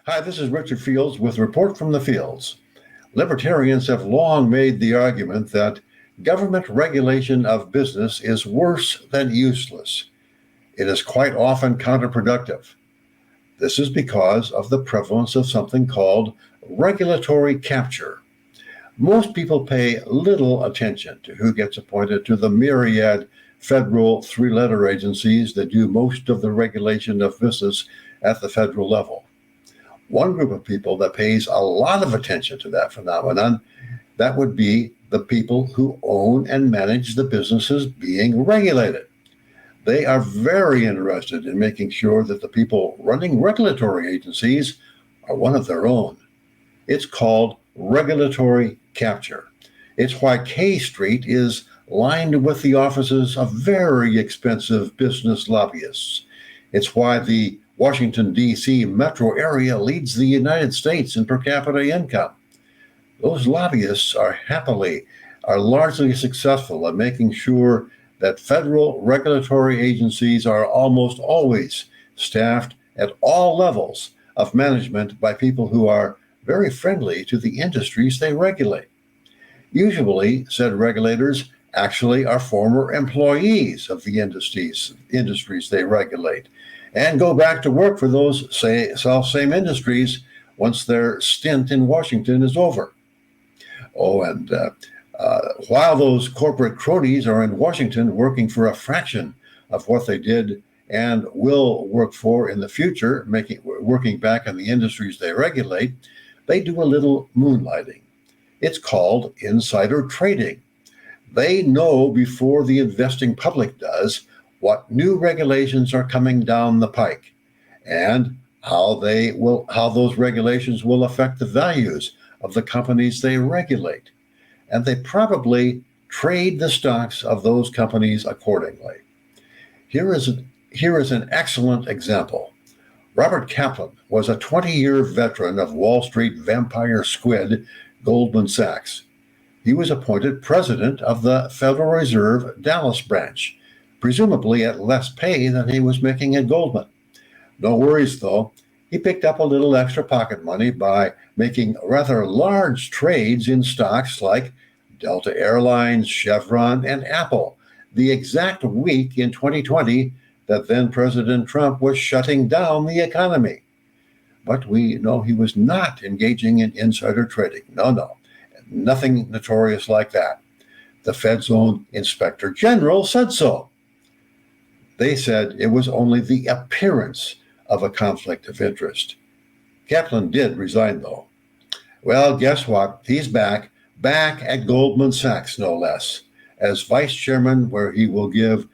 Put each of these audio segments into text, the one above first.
Hi, this is Richard Fields with Report from the Fields. Libertarians have long made the argument that government regulation of business is worse than useless. It is quite often counterproductive. This is because of the prevalence of something called regulatory capture. Most people pay little attention to who gets appointed to the myriad federal three-letter agencies that do most of the regulation of business at the federal level. One group of people that pays a lot of attention to that phenomenon, that would be the people who own and manage the businesses being regulated. They are very interested in making sure that the people running regulatory agencies are one of their own. It's called regulatory capture. It's why K Street is lined with the offices of very expensive business lobbyists. It's why the Washington, D.C. metro area leads the United States in per capita income. Those lobbyists are largely successful at making sure that federal regulatory agencies are almost always staffed at all levels of management by people who are very friendly to the industries they regulate. Usually, said regulators actually are former employees of the industries they regulate, and go back to work for those same industries once their stint in Washington is over. While those corporate cronies are in Washington working for a fraction of what they did and will work for in the future, working back in the industries they regulate, they do a little moonlighting. It's called insider trading. They know before the investing public does what new regulations are coming down the pike and how those regulations will affect the values of the companies they regulate. And they probably trade the stocks of those companies accordingly. Here is an excellent example. Robert Kaplan was a 20-year veteran of Wall Street vampire squid Goldman Sachs. He was appointed president of the Federal Reserve Dallas branch, presumably at less pay than he was making at Goldman. No worries, though. He picked up a little extra pocket money by making rather large trades in stocks like Delta Airlines, Chevron, and Apple, the exact week in 2020 that then President Trump was shutting down the economy. But we know he was not engaging in insider trading. No, nothing notorious like that. The Fed's own Inspector General said so. They said it was only the appearance of a conflict of interest. Kaplan did resign, though. Well, guess what? He's back at Goldman Sachs, no less, as vice chairman, where he will give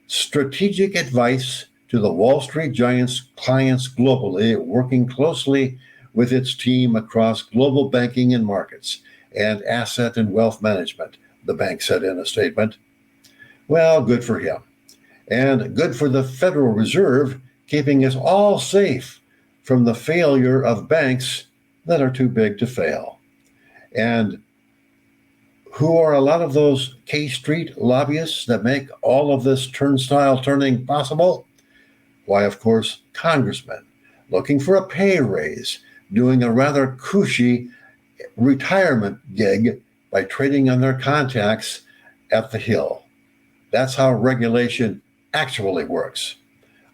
strategic advice to the Wall Street giants' clients globally, working closely with its team across global banking and markets and asset and wealth management, the bank said in a statement. Well, good for him. And good for the Federal Reserve, keeping us all safe from the failure of banks that are too big to fail. And who are a lot of those K Street lobbyists that make all of this turnstile turning possible? Why, of course, congressmen looking for a pay raise, doing a rather cushy retirement gig by trading on their contacts at the Hill. That's how regulation actually works.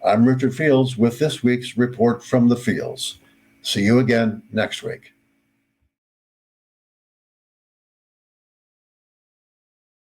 I'm Richard Fields with this week's Report from the Fields. See you again next week.